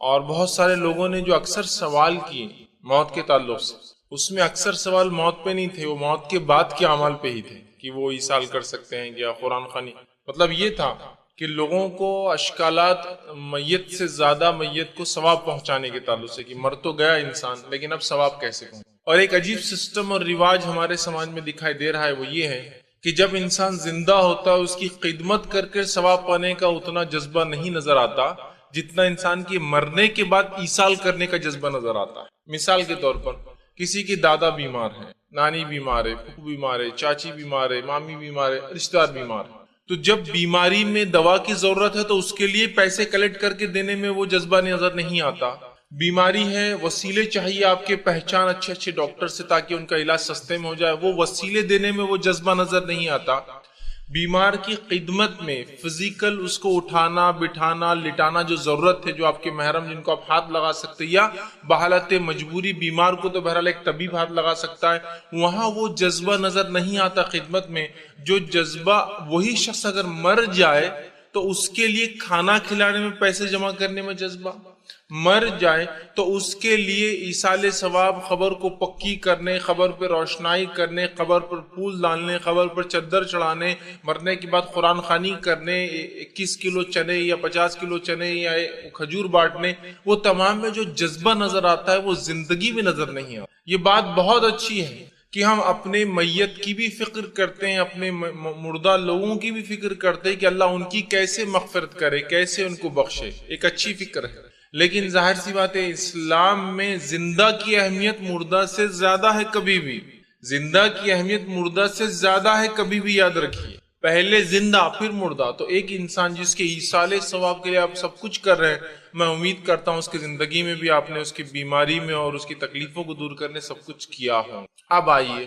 اور بہت سارے لوگوں نے جو اکثر سوال کیے موت کے تعلق سے، اس میں اکثر سوال موت پہ نہیں تھے، وہ موت کے بعد کے اعمال پہ ہی تھے کہ وہ ایصال کر سکتے ہیں یا قرآن خوانی. مطلب یہ تھا کہ لوگوں کو اشکالات میت سے زیادہ میت کو ثواب پہنچانے کے تعلق سے کہ مر تو گیا انسان لیکن اب ثواب کیسے پہنچے. اور ایک عجیب سسٹم اور رواج ہمارے سماج میں دکھائی دے رہا ہے، وہ یہ ہے کہ جب انسان زندہ ہوتا ہے اس کی خدمت کر کے ثواب پانے کا اتنا جذبہ نہیں نظر آتا جتنا انسان کے مرنے کے بعد ایصال کرنے کا جذبہ نظر آتا ہے. مثال کے طور پر کسی کے دادا بیمار ہے، نانی بیمار ہے، پھوپھو بیمار ہے، چاچی بیمار ہے، مامی بیمار ہے، رشتہ دار بیمار ہے، تو جب بیماری میں دوا کی ضرورت ہے تو اس کے لیے پیسے کلیکٹ کر کے دینے میں وہ جذبہ نظر نہیں آتا. بیماری ہے، وسیلے چاہیے آپ کے پہچان اچھے اچھے ڈاکٹر سے تاکہ ان کا علاج سستے میں ہو جائے، وہ وسیلے دینے میں وہ جذبہ نظر نہیں آتا. بیمار کی خدمت میں فزیکل اس کو اٹھانا بٹھانا لٹانا جو ضرورت ہے، جو آپ کے محرم جن کو آپ ہاتھ لگا سکتے یا بحالت مجبوری بیمار کو تو بہرحال ایک طبیب ہاتھ لگا سکتا ہے، وہاں وہ جذبہ نظر نہیں آتا خدمت میں. جو جذبہ وہی شخص اگر مر جائے تو اس کے لیے کھانا کھلانے میں، پیسے جمع کرنے میں جذبہ، مر جائے تو اس کے لیے ایصال ثواب، خبر کو پکی کرنے، خبر پہ روشنائی کرنے، خبر پر پھول ڈالنے، خبر پر چادر چڑھانے، مرنے کے بعد قرآن خوانی کرنے، 21 کلو چنے یا 50 کلو چنے یا کھجور بانٹنے، وہ تمام میں جو جذبہ نظر آتا ہے وہ زندگی میں نظر نہیں آتا. یہ بات بہت اچھی ہے کہ ہم اپنے میت کی بھی فکر کرتے ہیں، اپنے مردہ لوگوں کی بھی فکر کرتے ہیں کہ اللہ ان کی کیسے مغفرت کرے، کیسے ان کو بخشے، ایک اچھی فکر ہے. لیکن ظاہر سی بات ہے اسلام میں زندہ کی اہمیت مردہ سے زیادہ ہے. کبھی بھی زندہ کی اہمیت مردہ سے زیادہ ہے، کبھی بھی یاد رکھیے. پہلے زندہ پھر مردہ. تو ایک انسان جس کے ایصال ثواب کے لیے آپ سب کچھ کر رہے ہیں، میں امید کرتا ہوں اس کی زندگی میں بھی آپ نے اس کی بیماری میں اور اس کی تکلیفوں کو دور کرنے سب کچھ کیا ہو. اب آئیے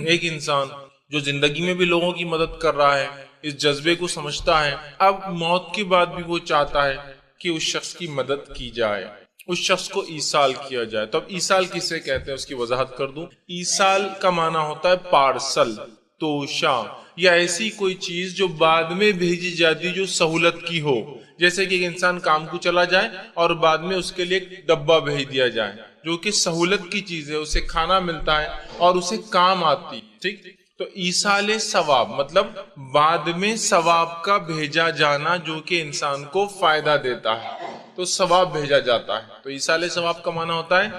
ایک انسان جو زندگی میں بھی لوگوں کی مدد کر رہا ہے، اس جذبے کو سمجھتا ہے، اب موت کے بعد بھی وہ چاہتا ہے کہ اس شخص کی مدد کی جائے، اس شخص کو ایصال کیا جائے. تو اب ایصال کسے کہتے ہیں اس کی وضاحت کر دوں. ایصال کا معنی ہوتا ہے پارسل، توشہ یا ایسی کوئی چیز جو بعد میں بھیجی جاتی جو سہولت کی ہو. جیسے کہ ایک انسان کام کو چلا جائے اور بعد میں اس کے لیے ایک ڈبہ بھیج دیا جائے جو کہ سہولت کی چیز ہے، اسے کھانا ملتا ہے اور اسے کام آتی. ٹھیک، تو ایصال ثواب مطلب بعد میں ثواب کا بھیجا جانا جو کہ انسان کو فائدہ دیتا ہے، تو ثواب بھیجا جاتا ہے. تو ایصال ثواب کا معنی ہوتا ہے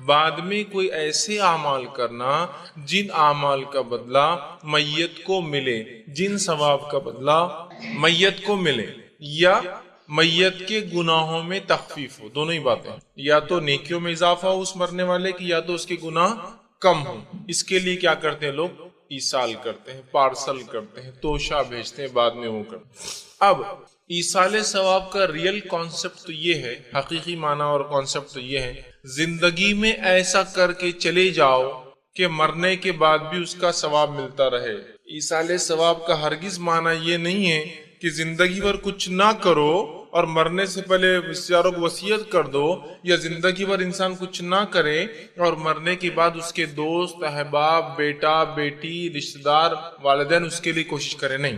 بعد میں کوئی ایسے اعمال کرنا جن اعمال کا بدلہ میت کو ملے، جن ثواب کا بدلہ میت کو ملے یا میت کے گناہوں میں تخفیف ہو. دونوں ہی باتیں، یا تو نیکیوں میں اضافہ ہو اس مرنے والے کی، یا تو اس کے گناہ کم ہو. اس کے لیے کیا کرتے ہیں لوگ؟ ایصال کرتے ہیں، پارسل کرتے ہیں، توشہ بھیجتے ہیں بعد میں ہو کر. اب ایصال ثواب کا ریل کانسیپٹ تو یہ ہے، حقیقی معنی اور کانسیپٹ تو یہ ہے، زندگی میں ایسا کر کے چلے جاؤ کہ مرنے کے بعد بھی اس کا ثواب ملتا رہے. ایصال ثواب کا ہرگز معنی یہ نہیں ہے کہ زندگی بھر کچھ نہ کرو اور مرنے سے پہلے رشتےداروں کو وصیت کر دو، یا زندگی بھر انسان کچھ نہ کرے اور مرنے کے بعد اس کے دوست، احباب، بیٹا، بیٹی، رشتہ دار، والدین اس کے لیے کوشش کرے. نہیں،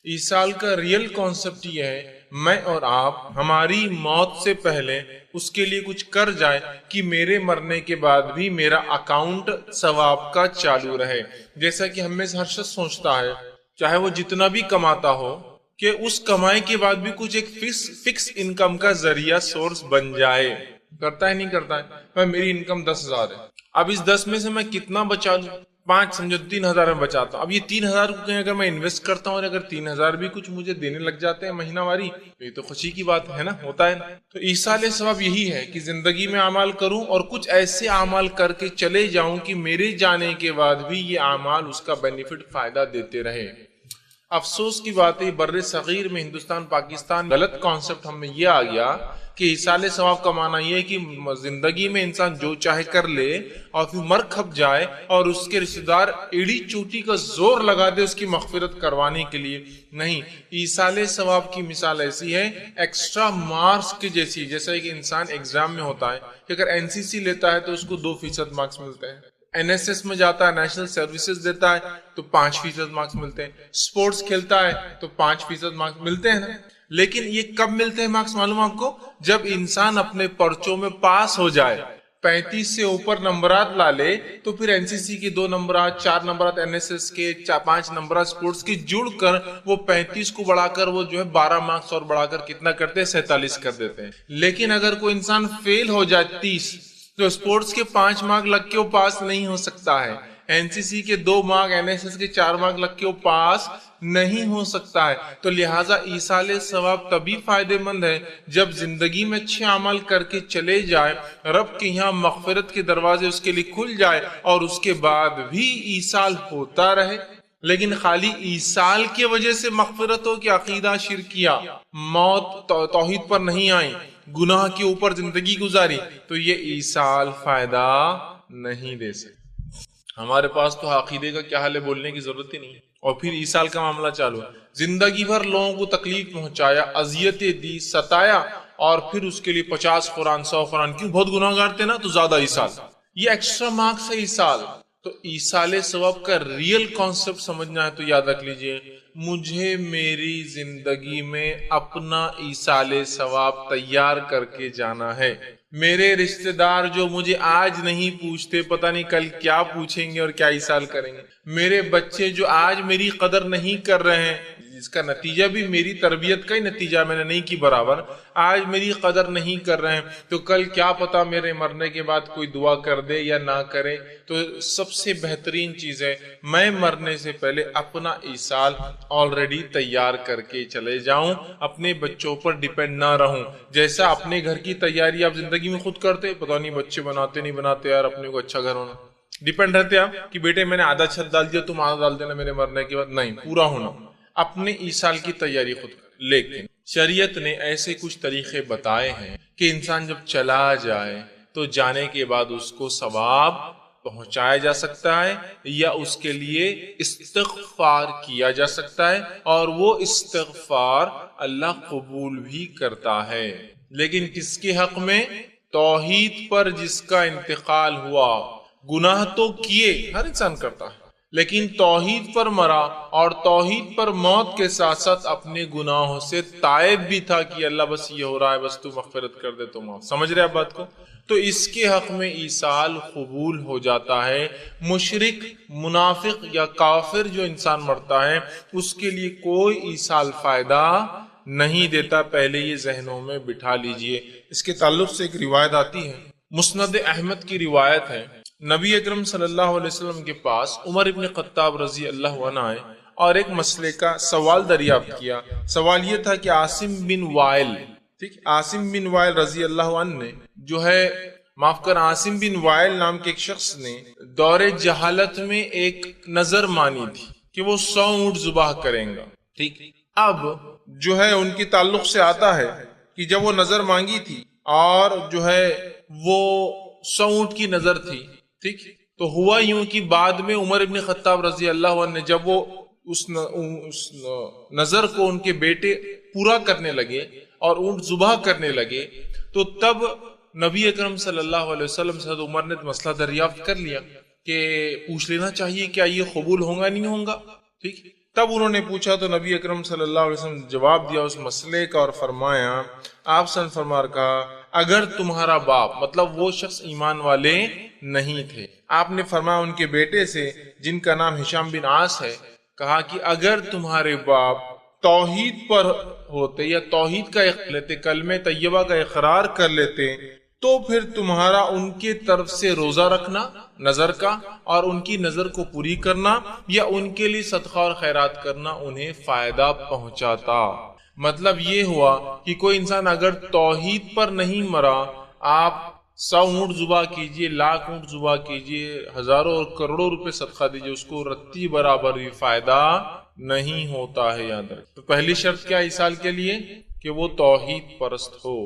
ایصال کا ریل کانسیپٹ یہ ہے میں اور آپ ہماری موت سے پہلے اس کے لیے کچھ کر جائے کہ میرے مرنے کے بعد بھی میرا اکاؤنٹ ثواب کا چالو رہے. جیسا کہ ہم میں سے ہر شخص سوچتا ہے چاہے وہ جتنا بھی کماتا ہو کہ اس کمائی کے بعد بھی کچھ ایک فکس انکم کا ذریعہ سورس بن جائے. کرتا ہے نہیں کرتا ہے؟ میری انکم 10,000 ہے، اب اس 10 میں سے میں کتنا بچا لوں؟ 5 سمجھو 3,000 میں بچاتا ہوں. اب یہ 3,000 کو کہیں اگر میں انویسٹ کرتا ہوں اور اگر 3,000 بھی کچھ مجھے دینے لگ جاتے ہیں مہینہ واری، تو یہ تو خوشی کی بات ہے نا، ہوتا ہے نا. تو ایصال ثواب یہی ہے کہ زندگی میں اعمال کروں اور کچھ ایسے اعمال کر کے چلے جاؤں کہ میرے جانے کے بعد بھی یہ اعمال اس کا بینیفٹ، فائدہ دیتے رہے. افسوس کی بات ہے بر صغیر میں، ہندوستان پاکستان، غلط کانسیپٹ ہم میں یہ آ گیا کہ ایصال ثواب کا معنی یہ ہے کہ زندگی میں انسان جو چاہے کر لے اور پھر مر کھپ جائے اور اس کے رشتہ دار ایڑی چوٹی کا زور لگا دے اس کی مغفرت کروانے کے لیے. نہیں، ایصال ثواب کی مثال ایسی ہے ایکسٹرا مارکس کی جیسی. جیسا کہ انسان ایگزام میں ہوتا ہے کہ اگر NCC لیتا ہے تو اس کو 2% مارکس ملتے ہیں، NSS میں جاتا ہے، نیشنل سروسز دیتا ہے تو 5% مارکس ملتے ہیں، سپورٹس کھیلتا ہے تو 5% مارکس ملتے ہیں نا. لیکن یہ کب ملتے ہیں مارکس معلوم آپ کو؟ جب انسان اپنے پرچوں میں پاس ہو جائے، 35 سے اوپر نمبرات لا لے، تو پھر این سی سی کے 2 نمبرات، 4 نمبرات این ایس ایس کے، 5 نمبرات سپورٹس کے جڑ کر وہ 35 کو بڑھا کر وہ جو ہے 12 مارکس اور بڑھا کر کتنا کرتے ہیں؟ 47 کر دیتے ہیں۔ لیکن اگر کوئی انسان فیل ہو جائے 30، تو سپورٹس کے 5 مارک لگ کے وہ پاس نہیں ہو سکتا ہے، این سی سی کے 2 مارک، این ایس ایس کے 4 مارک لگ کے وہ پاس نہیں ہو سکتا ہے۔ تو لہٰذا ایصال ثواب تبھی فائدے مند ہے جب زندگی میں اچھے عمل کر کے چلے جائے، رب کے یہاں مغفرت کے دروازے اس کے لیے کھل جائے، اور اس کے بعد بھی ایصال ہوتا رہے۔ لیکن خالی ایصال کی وجہ سے مغفرت ہو کہ عقیدہ شرکیہ، موت توحید پر نہیں آئی، گناہ کے اوپر زندگی گزاری، تو یہ ایصال فائدہ نہیں دے سکتی۔ ہمارے پاس تو عقیدے کا کیا حال ہے بولنے کی ضرورت ہی نہیں، اور پھر ایصال کا معاملہ چالو ہے۔ زندگی بھر لوگوں کو تکلیف پہنچایا، اذیتیں دی، ستایا، اور پھر اس کے لیے 50 قرآن، 100 قرآن، کیوں؟ بہت گناہ گار تھے نا، تو زیادہ ایصال، یہ ایکسٹرا مارکس ہے ایصال۔ تو ایصال ثواب کا ریئل کانسیپٹ سمجھنا ہے تو یاد رکھ لیجئے، مجھے میری زندگی میں اپنا ایصال ثواب تیار کر کے جانا ہے۔ میرے رشتہ دار جو مجھے آج نہیں پوچھتے، پتہ نہیں کل کیا پوچھیں گے اور کیا ایصال کریں گے۔ میرے بچے جو آج میری قدر نہیں کر رہے ہیں، جس کا نتیجہ بھی میری تربیت کا ہی نتیجہ میں نے نہیں کی برابر، آج میری قدر نہیں کر رہے ہیں، تو کل کیا پتا میرے مرنے کے بعد کوئی دعا کر دے یا نہ کرے۔ تو سب سے بہترین چیز ہے میں مرنے سے پہلے اپنا ایصال آلریڈی تیار کر کے چلے جاؤں، اپنے بچوں پر ڈیپینڈ نہ رہوں۔ جیسا اپنے گھر کی تیاری آپ زندگی میں خود کرتے، پتہ نہیں بچے بناتے نہیں بناتے، یار اپنے کو اچھا گھر ہونا، ڈیپینڈ رہتے آپ کہ بیٹے میں نے آدھا چھت ڈال دیا، تم آدھا ڈال دینا میرے مرنے کے بعد، نہیں، پورا ہونا۔ اپنے ایصال کی تیاری خود کر۔ لیکن شریعت نے ایسے کچھ طریقے بتائے ہیں کہ انسان جب چلا جائے تو جانے کے بعد اس کو ثواب پہنچایا جا سکتا ہے، یا اس کے لیے استغفار کیا جا سکتا ہے، اور وہ استغفار اللہ قبول بھی کرتا ہے۔ لیکن کس کے حق میں؟ توحید پر جس کا انتقال ہوا۔ گناہ تو کیے، ہر انسان کرتا ہے، لیکن توحید پر مرا، اور توحید پر موت کے ساتھ ساتھ اپنے گناہوں سے تائب بھی تھا کہ اللہ بس یہ ہو رہا ہے، بس تو مغفرت کر دے تو معاف۔ سمجھ رہے آپ بات کو؟ تو اس کے حق میں ایصال قبول ہو جاتا ہے۔ مشرک، منافق یا کافر جو انسان مرتا ہے، اس کے لیے کوئی ایصال فائدہ نہیں دیتا، پہلے یہ ذہنوں میں بٹھا لیجئے۔ اس کے تعلق سے ایک روایت آتی ہے، مسند احمد کی روایت ہے، نبی اکرم صلی اللہ علیہ وسلم کے پاس عمر ابن خطاب رضی اللہ عنہ آئے اور ایک مسئلے کا سوال دریافت کیا۔ سوال یہ تھا کہ عاصم بن وائل، ٹھیک، عاصم بن وائل رضی اللہ عنہ نے جو ہے، معاف کر، عاصم بن وائل نام کے ایک شخص نے دور جہالت میں ایک نظر مانی تھی کہ وہ 100 اونٹ ذبح کریں گا، ٹھیک۔ اب جو ہے ان کی تعلق سے آتا ہے کہ جب وہ نظر مانگی تھی اور جو ہے وہ 100 اونٹ کی نظر تھی، ٹھیک، تو ہوا یوں کہ بعد میں عمر ابن خطاب رضی اللہ عنہ نے جب وہ اس نظر کو ان کے بیٹے پورا کرنے لگے اور اونٹ ذبح کرنے لگے، تو تب نبی اکرم صلی اللہ علیہ وسلم سے عمر نے مسئلہ دریافت کر لیا کہ پوچھ لینا چاہیے کیا یہ قبول ہوگا نہیں ہوگا، ٹھیک۔ تب انہوں نے پوچھا تو نبی اکرم صلی اللہ علیہ وسلم نے جواب دیا اس مسئلے کا اور فرمایا، آپ صلی اللہ علیہ وسلم کہا اگر تمہارا باپ، مطلب وہ شخص ایمان والے نہیں تھے، آپ نے فرمایا ان کے بیٹے سے جن کا نام ہشام بن عاص ہے، کہا کہ اگر تمہارے باپ توحید پر ہوتے یا توحید کا لیتے، کلمہ طیبہ کا اقرار کر لیتے، تو پھر تمہارا ان کے طرف سے روزہ رکھنا نظر کا اور ان کی نظر کو پوری کرنا یا ان کے لیے صدقہ اور خیرات کرنا انہیں فائدہ پہنچاتا۔ مطلب یہ ہوا کہ کوئی انسان اگر توحید پر نہیں مرا، آپ 100 اونٹ ذبح کیجئے، 1,00,000 اونٹ ذبح کیجئے، ہزاروں اور کروڑوں روپے صدقہ دیجئے، اس کو رتی برابر بھی فائدہ نہیں ہوتا ہے، یاد رکھ۔ تو پہلی شرط کیا ایصال کے لیے؟ کہ وہ توحید پرست ہو،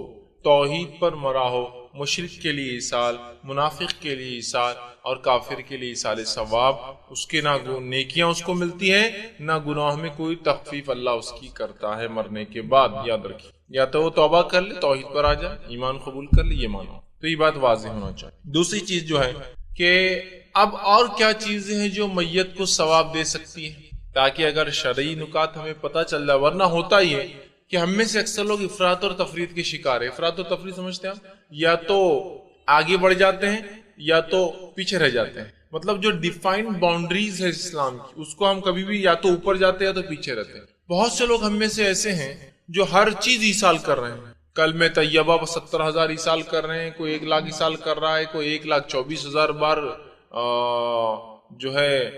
توحید پر مرا ہو۔ مشرک کے لیے ایصال، منافق کے لیے ایصال اور کافر کے لیے ایصال ثواب، اس کے نہ نیکیاں اس کو ملتی ہیں، نہ گناہ میں کوئی تخفیف اللہ اس کی کرتا ہے مرنے کے بعد، یاد رکھیے۔ یا تو وہ توبہ کر لے، توحید پر آ جائے، ایمان قبول کر لے، یہ مانو، تو یہ بات واضح ہونا چاہیے۔ دوسری چیز جو ہے کہ اب اور کیا چیزیں ہیں جو میت کو ثواب دے سکتی ہیں، تاکہ اگر شرعی نکات ہمیں پتہ چل جائے، ورنہ ہوتا ہی ہے کہ ہم میں سے اکثر لوگ افراط اور تفریط کے شکار ہیں. افراط اور تفریط سمجھتے ہیں آپ؟ یا تو آگے بڑھ جاتے ہیں یا تو پیچھے رہ جاتے ہیں. مطلب جو ڈیفائنڈ باؤنڈریز ہے اسلام کی اس کو ہم کبھی بھی یا تو اوپر جاتے ہیں یا تو پیچھے رہتے ہیں. بہت سے لوگ ہم میں سے ایسے ہیں جو ہر چیز ایصال کر رہے ہیں. کلمہ طیبہ 70,000 ایصال کر رہے ہیں, کوئی 1,00,000 ایصال کر رہا ہے, کوئی 1,24,000 بار جو ہے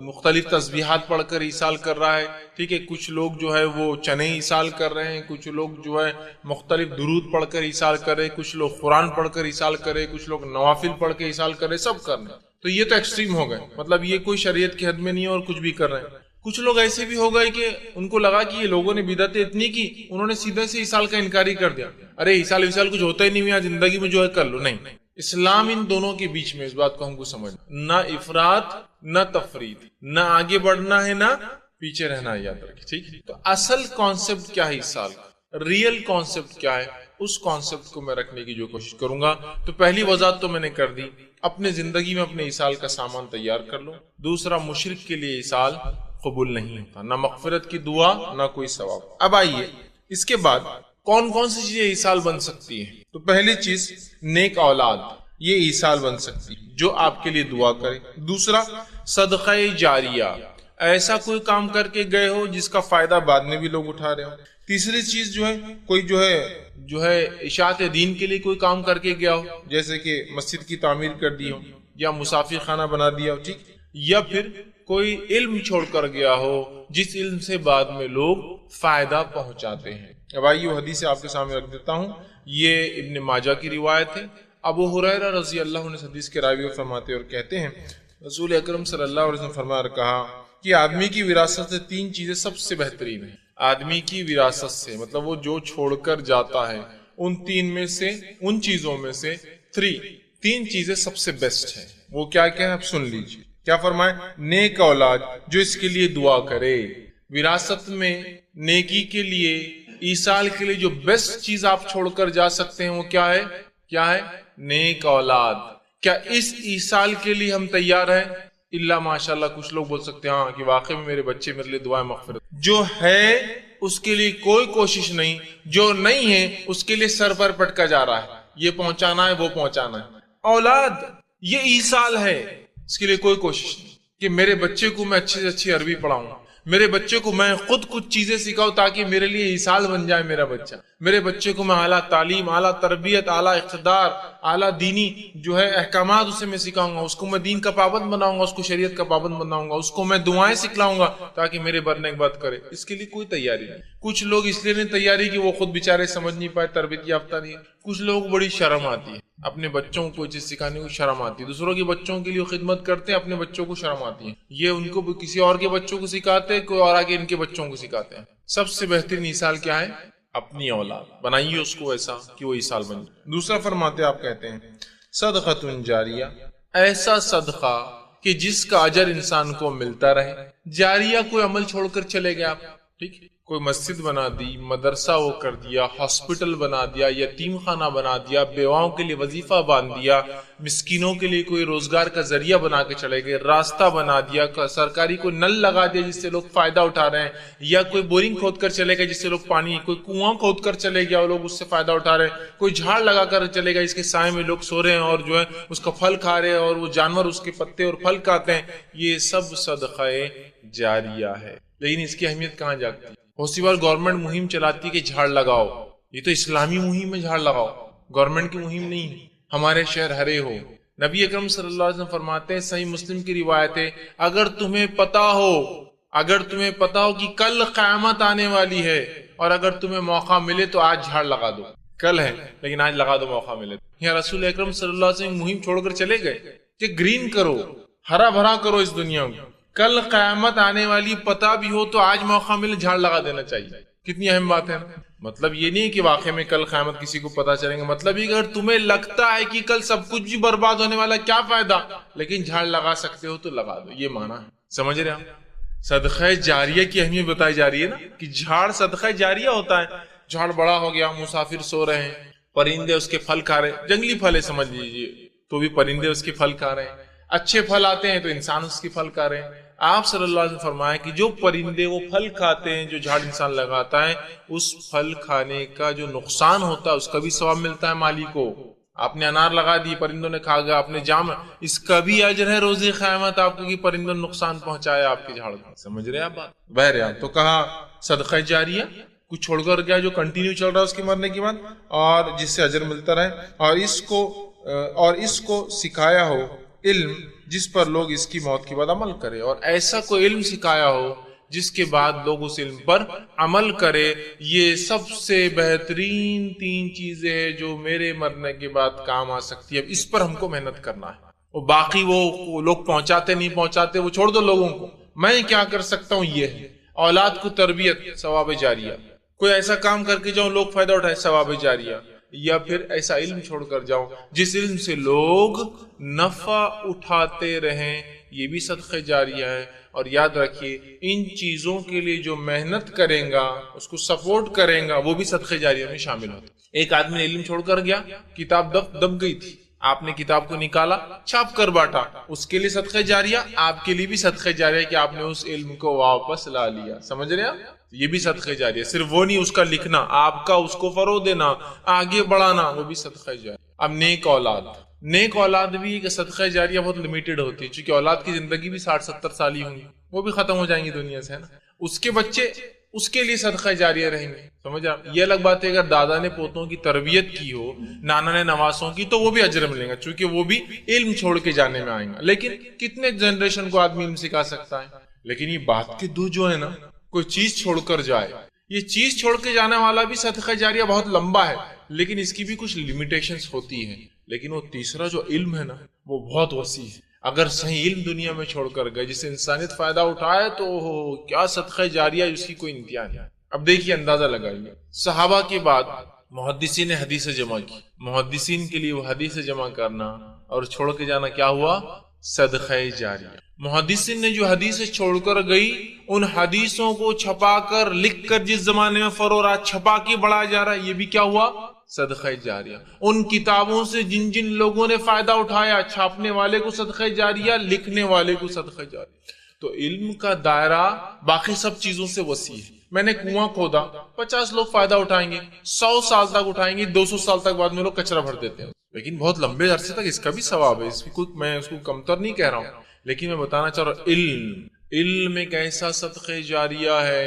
مختلف تسبیحات پڑھ کر ایصال کر رہا ہے. ٹھیک ہے, کچھ لوگ جو ہے وہ چنے ایصال کر رہے ہیں, کچھ لوگ جو ہے مختلف درود پڑھ کر ایصال کر رہے, کچھ لوگ قرآن پڑھ کر ایصال کر رہے, کچھ لوگ نوافل پڑھ کے ایصال کر رہے, سب کر رہے ہیں. تو یہ تو ایکسٹریم ہو گئے, مطلب یہ کوئی شریعت کی حد میں نہیں ہے اور کچھ بھی کر رہے ہیں. کچھ لوگ ایسے بھی ہو گئے کہ ان کو لگا کہ یہ لوگوں نے بدعتیں اتنی کی, انہوں نے سیدھے سے ایصال کا انکار ہی کر دیا. ارے ایصال کچھ ہوتا ہی نہیں ہے, زندگی میں جو ہے کر لو. نہیں, اسلام ان دونوں کے بیچ میں, اس بات کو ہم کو سمجھنا, نہ افراط نہ تفریط, نہ آگے بڑھنا ہے نہ پیچھے رہنا ہے, یاد رکھیں. ٹھیک ہے, تو اصل کانسیپٹ کیا ہے ایصال کا, ریئل کانسیپٹ کیا ہے, اس کانسیپٹ کو میں رکھنے کی جو کوشش کروں گا. تو پہلی وضاحت تو میں نے کر دی, اپنے زندگی میں اپنے ایصال کا سامان تیار کر لو. دوسرا, مشرک کے لیے ایصال قبول نہیں ہوتا, نہ مغفرت کی دعا نہ کوئی ثواب. اب آئیے اس کے بعد کون کون سی چیزیں ایصال بن سکتی ہیں. تو پہلی چیز نیک اولاد, یہ ایصال بن سکتی ہے جو آپ کے لیے دعا کرے. دوسرا, صدقہ جاریہ, ایسا کوئی کام کر کے گئے ہو جس کا فائدہ بعد میں بھی لوگ اٹھا رہے ہو. تیسری چیز جو ہے, کوئی جو ہے اشاعت دین کے لیے کوئی کام کر کے گیا ہو, جیسے کہ مسجد کی تعمیر کر دی ہو یا مسافر خانہ بنا دیا ہو. ٹھیک, یا پھر کوئی علم چھوڑ کر گیا ہو جس علم سے بعد میں لوگ فائدہ پہنچاتے ہیں. اب آئیے وہ حدیث آپ کے سامنے رکھ دیتا ہوں. یہ ابن ماجہ کی روایت ہے. ابو ہریرہ رضی اللہ عنہ اس حدیث کے راوی فرماتے اور کہتے ہیں, رسول اکرم صلی اللہ علیہ وسلم فرمایا اور کہا کہ آدمی کی وراثت سے 3 چیزیں سب سے بہترین ہیں. آدمی کی وراثت سے مطلب وہ جو چھوڑ کر جاتا ہے ان چیزوں میں سے 3 چیزیں سب سے بیسٹ ہیں. وہ کیا ہے آپ سن لیجیے. کیا فرمائے, نیک اولاد جو اس کے لیے دعا کرے. وراثت میں نیکی کے لیے, ایصال کے لیے جو بیسٹ چیز آپ چھوڑ کر جا سکتے ہیں وہ کیا ہے, نیک اولاد. کیا اس ایصال کے لیے ہم تیار ہیں؟ اللہ ماشاءاللہ کچھ لوگ بول سکتے ہیں ہاں کہ واقعی میں میرے بچے میرے لیے دعائیں مغفرت. جو ہے اس کے لیے کوئی کوشش نہیں, جو نہیں ہے اس کے لیے سر پر پٹکا جا رہا ہے, یہ پہنچانا ہے وہ پہنچانا ہے. اولاد یہ ایصال ہے, اس کے لیے کوئی کوشش نہیں کہ میرے بچے کو میں اچھی سے اچھی عربی پڑھاؤں, میرے بچے کو میں خود کچھ چیزیں سکھاؤں تاکہ میرے لیے ایصال بن جائے میرا بچہ. میرے بچے کو میں اعلیٰ تعلیم, اعلیٰ تربیت, اعلیٰ اقتدار, اعلیٰ دینی جو ہے احکامات اسے میں سکھاؤں گا, اس کو میں دین کا پابند بناؤں گا, اس کو شریعت کا پابند بناؤں گا, اس کو میں دعائیں سکھلاؤں گا تاکہ میرے برنے کی بات کرے. اس کے لیے کوئی تیاری نہیں. کچھ لوگ اس لیے نہیں تیاری کہ وہ خود بیچارے سمجھ نہیں پائے, تربیت یافتہ نہیں ہے. کچھ لوگ بڑی شرم آتی ہے اپنے بچوں کو کوئی چیز سکھانے کو, شرم آتی ہے. دوسروں کے بچوں کے لیے خدمت کرتے ہیں, اپنے بچوں کو شرم آتی ہے. یہ ان کو کسی اور کے بچوں کو سکھاتے ہیں, کوئی اور آگے ان کے بچوں کو سکھاتے ہیں. سب سے بہترین ایصال کیا ہے, اپنی اولاد بنائیے اس کو ایسا کہ وہ ایصال بن جائے. دوسرا فرماتے آپ کہتے ہیں صدقۃ جاریہ, ایسا صدقہ کہ جس کا اجر انسان کو ملتا رہے. جاریہ کوئی عمل چھوڑ کر چلے گئے آپ, ٹھیک, کوئی مسجد بنا دی, مدرسہ وہ کر دیا, ہاسپٹل بنا دیا, یتیم خانہ بنا دیا, بیواؤں کے لیے وظیفہ باندھ دیا, مسکینوں کے لیے کوئی روزگار کا ذریعہ بنا کے چلے گئے, راستہ بنا دیا, سرکاری کوئی نل لگا دیا جس سے لوگ فائدہ اٹھا رہے ہیں, یا کوئی بورنگ کھود کر چلے گئے جس سے لوگ پانی, کوئی کنواں کھود کر چلے گیا اور لوگ اس سے فائدہ اٹھا رہے ہیں, کوئی جھاڑ لگا کر چلے گا جس کے سائے میں لوگ سو رہے ہیں اور جو ہے اس کا پھل کھا رہے ہیں اور وہ جانور اس کے پتے اور پھل کھاتے ہیں. یہ سب صدقہ جاریہ ہے. لیکن اس کی اہمیت کہاں جاتی ہے؟ بہت سی بار گورنمنٹ مہم چلاتی ہے کہ جھاڑ لگاؤ, یہ تو اسلامی مہم ہے, جھاڑ لگاؤ, گورنمنٹ کی مہم نہیں. ہمارے شہر ہرے ہو. نبی اکرم صلی اللہ علیہ وسلم فرماتے ہیں, صحیح مسلم کی روایت ہے, اگر تمہیں پتا ہو کہ کل قیامت آنے والی ہے اور اگر تمہیں موقع ملے تو آج جھاڑ لگا دو. کل ہے لیکن آج لگا دو, موقع ملے. یا رسول اکرم صلی اللہ علیہ وسلم مہم چھوڑ کر چلے گئے کہ گرین کرو, ہرا بھرا کرو اس دنیا میں. کل قیامت آنے والی پتہ بھی ہو تو آج موقع ملے جھاڑ لگا دینا چاہیے. کتنی اہم بات ہے. مطلب یہ نہیں کہ واقعے میں کل قیامت کسی کو پتہ چلیں گے, مطلب یہ کہ اگر تمہیں لگتا ہے کہ کل سب کچھ بھی برباد ہونے والا, کیا فائدہ, لیکن جھاڑ لگا سکتے ہو تو لگا دو. یہ معنی ہے, سمجھ رہے ہیں. صدقہ جاریہ کی اہمیت بتائی جا رہی ہے نا, کہ جھاڑ صدقہ جاریہ ہوتا ہے. جھاڑ بڑا ہو گیا, مسافر سو رہے ہیں, پرندے اس کے پھل کھا رہے ہیں, جنگلی پھل ہے سمجھ لیجیے, تو بھی پرندے اس کے پھل کھا رہے ہیں. اچھے پھل آتے ہیں تو انسان اس کے پھل کھا رہے ہیں, آپ صلی اللہ علیہ وسلم فرمایا کہ جو پرندے وہ پھل کھاتے ہیں جو جھاڑ انسان لگاتا ہے، اس پھل کھانے کا جو نقصان ہوتا ہے اس کا بھی ثواب ملتا ہے مالی کو. آپ نے انار لگا دی، پرندوں نے کھا گیا، آپ نے جام، اس کا بھی اجر ہے روز قیامت آپ کو کہ پرندوں نے نقصان پہنچایا آپ کے جھاڑ کو. سمجھ رہے آپ بات؟ بہرحال تو کہا صدقہ جاریہ کچھ چھوڑ کر گیا جو کنٹینیو چل رہا ہے اس کے مرنے کے بعد، اور جس سے اجر ملتا رہے، اور اس کو سکھایا ہو علم جس پر لوگ اس کی موت کے بعد عمل کرے، اور ایسا کوئی علم سکھایا ہو جس کے بعد لوگ اس علم پر عمل کرے. یہ سب سے بہترین 3 چیزیں ہیں جو میرے مرنے کے بعد کام آ سکتی ہے. اب اس پر ہم کو محنت کرنا ہے. اور باقی وہ لوگ پہنچاتے نہیں پہنچاتے وہ چھوڑ دو لوگوں کو. میں کیا کر سکتا ہوں یہ ہے اولاد کو تربیت، ثواب جاریہ. کوئی ایسا کام کر کے جاؤں لوگ فائدہ اٹھائے، ثواب جاریہ. یا پھر ایسا علم چھوڑ کر جاؤں جس علم سے لوگ نفع اٹھاتے رہیں، یہ بھی صدقہ جاریہ ہے. اور یاد رکھیے ان چیزوں کے لیے جو محنت کریں گا، اس کو سپورٹ کریں گا، وہ بھی صدقہ جاریہ میں شامل ہوتا. ایک آدمی نے علم چھوڑ کر گیا، کتاب دب گئی تھی، آپ نے کتاب کو نکالا چھاپ کر بانٹا، اس کے لیے صدقہ جاریہ، آپ کے لیے بھی صدقہ جاریہ کہ آپ نے اس علم کو واپس لا لیا. سمجھ رہے ہیں؟ یہ بھی صدقہ جاریہ. صرف وہ نہیں اس کا لکھنا، آپ کا اس کو فروغ دینا، آگے بڑھانا، وہ بھی صدقہ جاریہ. اب نیک اولاد بھی ایک صدقہ جاریہ بہت لمیٹڈ ہوتی ہے، چونکہ اولاد کی زندگی بھی 60-70 سال ہی ہوں گی، وہ بھی ختم ہو جائیں گی دنیا سے، ہے نا. اس کے بچے اس کے لیے صدقہ جاریہ رہیں گے. سمجھ آپ؟ یہ الگ بات ہے اگر دادا نے پوتوں کی تربیت کی ہو، نانا نے نواسوں کی، تو وہ بھی اجر ملے گا، چونکہ وہ بھی علم چھوڑ کے جانے میں آئیں گا. لیکن کتنے جنریشن کو آدمی علم سکھا سکتا ہے؟ لیکن یہ بات کے دو جو ہے نا، کوئی چیز چھوڑ کر جائے، یہ چیز چھوڑ کے جانے والا بھی صدقہ جاریہ بہت لمبا ہے، لیکن اس کی بھی کچھ لیمیٹیشنز ہوتی ہیں. لیکن وہ تیسرا جو علم ہے نا، وہ بہت وسیع ہے. اگر صحیح علم دنیا میں چھوڑ کر گئے جس سے انسانیت فائدہ اٹھائے تو کیا صدقہ جاریہ، اس کی کوئی انتہا نہیں. اب دیکھیے اندازہ لگائیے، صحابہ کے بعد محدثین نے حدیث جمع کی. محدثین کے لیے وہ حدیث جمع کرنا اور چھوڑ کے جانا کیا ہوا؟ صدقہ جاریہ. محدثین نے جو حدیثیں چھوڑ کر گئی، ان حدیثوں کو چھپا کر لکھ کر جس زمانے میں فروغ رہا، چھپا کے بڑھایا جا رہا ہے، یہ بھی کیا ہوا؟ صدقہ جاریہ. ان کتابوں سے جن لوگوں نے فائدہ اٹھایا، چھاپنے والے کو صدقہ جاریہ، لکھنے والے کو صدقہ جاریہ. تو علم کا دائرہ باقی سب چیزوں سے وسیع ہے. میں نے کنواں کھودا، 50 لوگ فائدہ اٹھائیں گے، 100 سال تک اٹھائیں گے، 200 سال تک بعد میں لوگ کچرا بھر دیتے ہیں، لیکن بہت لمبے عرصے تک اس کا بھی ثواب ہے. میں اس کو کمتر نہیں کہہ رہا ہوں، لیکن میں بتانا چاہ رہا ہوں علم ایک ایسا صدقہ جاریہ ہے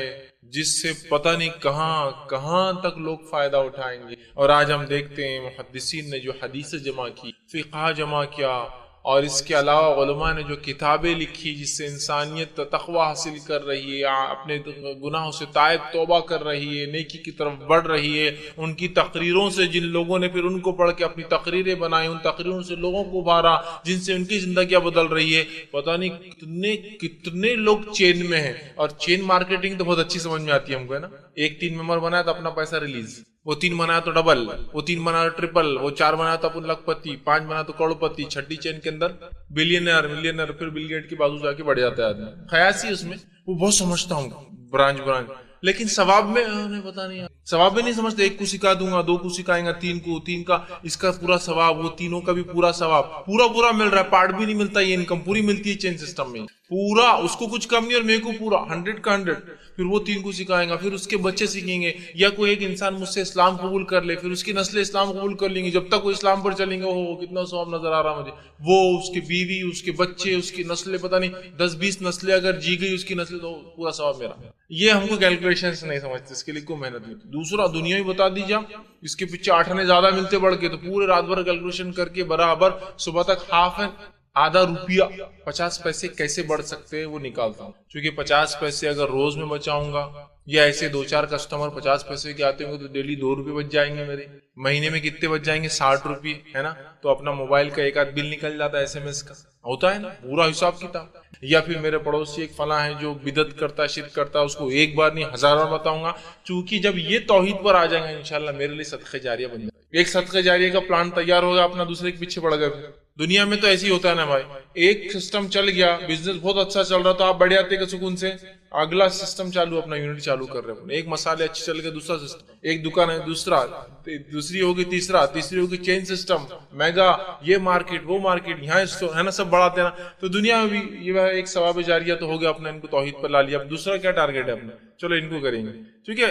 جس سے پتہ نہیں کہاں تک لوگ فائدہ اٹھائیں گے. اور آج ہم دیکھتے ہیں محدثین نے جو حدیث جمع کی، فقہ جمع کیا، اور اس کے علاوہ علماء نے جو کتابیں لکھی جس سے انسانیت تقوی حاصل کر رہی ہے، اپنے گناہوں سے تائب توبہ کر رہی ہے، نیکی کی طرف بڑھ رہی ہے. ان کی تقریروں سے جن لوگوں نے پھر ان کو پڑھ کے اپنی تقریریں بنائی، ان تقریروں سے لوگوں کو ابھارا جن سے ان کی زندگیاں بدل رہی ہے. پتہ نہیں کتنے لوگ چین میں ہیں. اور چین مارکیٹنگ تو بہت اچھی سمجھ میں آتی ہے ہم کو، ہے نا. ایک 3 ممبر بنایا تو اپنا پیسہ ریلیز، وہ 3 بنایا تو ڈبل، وہ 3 بنایا تو ٹرپل، وہ 4 بنایا تو اپن لکھ پتی، 5 بنایا تو کروڑ پتی، چھٹی چین کے اندر ملینئر، پھر بل گیٹ کی بازو جا کے بڑھ جاتا ہے آدمی. خیاسی اس میں وہ بہت سمجھتا ہوں برانچ، لیکن ثواب میں انہیں پتا نہیں، ثواب میں نہیں سمجھتے. 1 کو سکھا دوں گا، 2 کو سکھائیں گا، 3 کا اس کا پورا ثواب، وہ تینوں کا بھی پورا ثواب، پورا مل رہا ہے. پارٹ بھی نہیں ملتا، یہ انکم پوری ملتی ہے چین سسٹم میں پورا، اس کو کچھ کم نہیں اور میرے کو پورا 100 کا 100. پھر وہ 3 کو سکھائیں گا، پھر اس کے بچے سیکھیں گے، یا کوئی ایک انسان مجھ سے اسلام قبول کر لے، پھر اس کی نسلیں اسلام قبول کر لیں گی، جب تک وہ اسلام پر چلیں گے. کتنا ثواب نظر آ رہا مجھے. وہ اس کی بیوی، اس کے بچے، اس کی نسلیں، پتہ نہیں 10-20 نسلیں اگر جی گئی اس کی نسل، تو پورا ثواب میرا. یہ ہم کو کیلکولیشنز نہیں سمجھتے، اس کے لیے کوئی محنت نہیں. دوسرا دنیا ہی بتا دیجیے، اس کے پیچھے 8 آنے زیادہ ملتے بڑھ کے، تو پورے رات بھر کیلکولیشن کر کے برابر صبح تک آدھا روپیہ 50 پیسے کیسے بڑھ سکتے ہیں وہ نکالتا ہوں. کیونکہ 50 پیسے اگر روز میں بچاؤں گا، یا ایسے 2-4 کسٹمر 50 پیسے کے آتے ہوں گے تو ڈیلی 2 روپے بچ جائیں گے میرے. مہینے میں کتنے بچ جائیں گے؟ 60 روپے، ہے نا. تو اپنا موبائل کا ایک آدھ بل نکل جاتا ہے، SMS کا ہوتا ہے نا، پورا حساب کتاب. یا پھر میرے پڑوسی ایک فلاں ہے جو بدعت کرتا ہے، شرک کرتا ہے، اس کو ایک بار نہیں 1000 بار بتاؤں گا. چونکہ جب یہ توحید پر آ جائیں گے انشاءاللہ میرے لیے صدقہ جاریہ بن جائے. ایک صدقہ جاریہ کا پلان تیار ہوگا، اپنا دوسرے کے پیچھے پڑ گئے. دنیا میں تو ایسے ہی ہوتا ہے نا بھائی، ایک سسٹم چل گیا، بزنس بہت اچھا چل رہا تو آپ بڑے آتے کے سکون سے اگلا سسٹم چالو، اپنا یونٹ چالو کر رہے ہیں. ایک مسالے اچھے چل گئے، دوسرا سسٹم، ایک دکان ہے دوسرا، دوسری ہوگی تیسرا، تیسری ہوگی چین سسٹم، میگا، یہ مارکیٹ وہ مارکیٹ، یہاں ہے نا، سب بڑھاتے ہیں نا. تو دنیا میں بھی یہ ایک ثواب جاریہ تو ہو گیا، اپنے ان کو توحید پر لا لیا. اب دوسرا کیا ٹارگیٹ ہے اپنا، چلو ان کو کریں گے. کیونکہ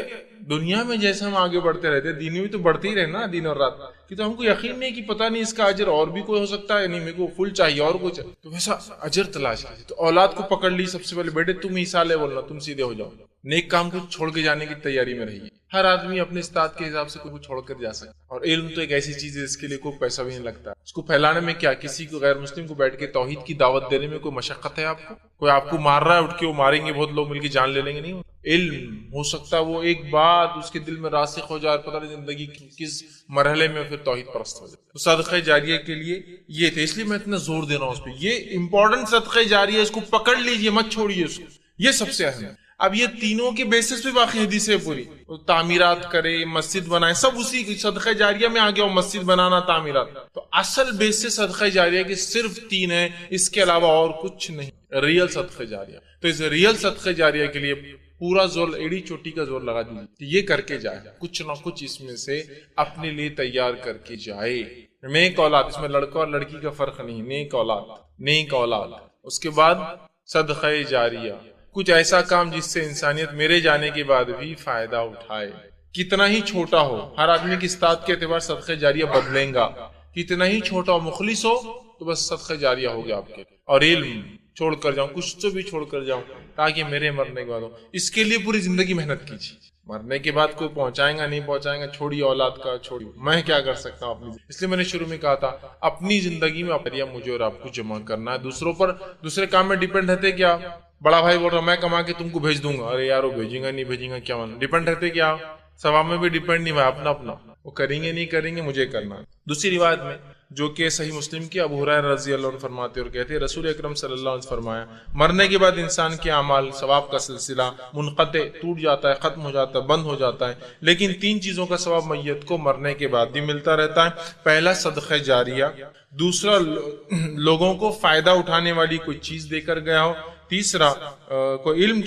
دنیا میں جیسے ہم آگے بڑھتے رہتے ہیں، دین میں بھی تو بڑھتے ہی رہنا دن اور رات. کہ تو ہم کو یقین نہیں کہ پتہ نہیں اس کا اجر اور بھی کوئی ہو سکتا ہے، نہیں میرے کو فل چاہیے اور کچھ، تو ویسا اجر تلاش کیجیے. تو اولاد کو پکڑ لی سب سے پہلے، بیٹے تم ہی سالے بولنا، تم سیدھے ہو جاؤ، نیک کام کو چھوڑ کے جانے کی تیاری میں رہیے. ہر آدمی اپنے استاد کے حساب سے کوئی چھوڑ کر جا سکتا. اور علم تو ایک ایسی چیز ہے جس کے لیے کوئی پیسہ بھی نہیں لگتا. اس کو پھیلانے میں کیا، کسی کو غیر مسلم کو بیٹھ کے توحید کی دعوت دینے میں کوئی مشقت ہے آپ کو؟ کوئی آپ کو مار رہا ہے اٹھ کے، وہ ماریں گے بہت لوگ مل کے جان لے لیں گے، نہیں. علم ہو سکتا ہے وہ ایک بات اس کے دل میں راسخ ہو جائے، پتہ نہیں زندگی کس مرحلے میں پھر توحید پرست ہو جائے. تو صدقہ جاریہ کے لیے یہ تھے، اس لیے میں اتنا زور دے رہا ہوں اس پہ. یہ امپورٹنٹ صدقہ جاریہ، اس کو پکڑ لیجئے، مت چھوڑیے اس کو، یہ سب سے اہم ہے. اب یہ تینوں کے بیسس پہ باقی حدیثیں پوری، تعمیرات کرے، مسجد بنائے، سب اسی صدقہ جاریہ میں آ گیا. مسجد بنانا، تعمیرات. تو اصل بیسس صدقہ جاریہ کے صرف تین ہیں، اس کے علاوہ اور کچھ نہیں. ریئل صدقہ جاریہ. تو اس ریئل صدقہ جاریہ کے لیے پورا زور، ایڑی چوٹی کا زور لگا دیجیے کہ یہ کر کے جائے، کچھ نہ کچھ اس میں سے اپنے لیے تیار کر کے جائے. نیک اولاد، اس میں لڑکا اور لڑکی کا فرق نہیں، نیک اولاد، نیک اولاد. اس کے بعد صدقہ جاریہ، کچھ ایسا کام جس سے انسانیت میرے جانے کے بعد بھی فائدہ اٹھائے. کتنا ہی چھوٹا ہو، ہر آدمی کی استاد کے اعتبار صدقہ جاریہ بدلیں گا. کتنا ہی چھوٹا ہو، مخلص ہو تو بس صدقہ جاریہ ہو گیا آپ کے. اور علم چھوڑ کر جاؤں، کچھ تو بھی چھوڑ کر جاؤں تاکہ میرے مرنے کے بعد ہو. اس کے لیے پوری زندگی محنت کیجیے. مرنے کے بعد کوئی پہنچائیں گا نہیں پہنچائیں گا، چھوڑی اولاد کا، چھوڑی میں کیا کر سکتا ہوں اپنی. اس لیے میں نے شروع میں کہا تھا اپنی زندگی میں مجھے اور آپ کو جمع کرنا ہے. دوسروں پر، دوسرے کام میں ڈیپینڈ رہتے کیا؟ بڑا بھائی بول رہا میں کما کے تم کو بھیج دوں گا، ارے یار وہ بھیجیں گا نہیں بھیجیں گا کیا مانا. ڈیپینڈ رہتے کیا؟ ثواب میں بھی ڈیپینڈ نہیں، اپنا اپنا وہ کریں گے نہیں کریں گے، مجھے کرنا. دوسری روایت میں جو کہ صحیح مسلم کی، ابو ہریرہ رضی اللہ عنہ فرماتے اور کہتے ہیں رسول اکرم صلی اللہ علیہ وسلم فرمایا، مرنے کے بعد انسان کے اعمال ثواب کا سلسلہ منقطع، ٹوٹ جاتا ہے، ختم ہو جاتا ہے، بند ہو جاتا ہے، لیکن تین چیزوں کا ثواب میت کو مرنے کے بعد بھی ملتا رہتا ہے. پہلا صدقہ جاریہ، دوسرا لوگوں کو فائدہ اٹھانے والی کوئی چیز دے کر گیا ہو، تیسرا کوئی علم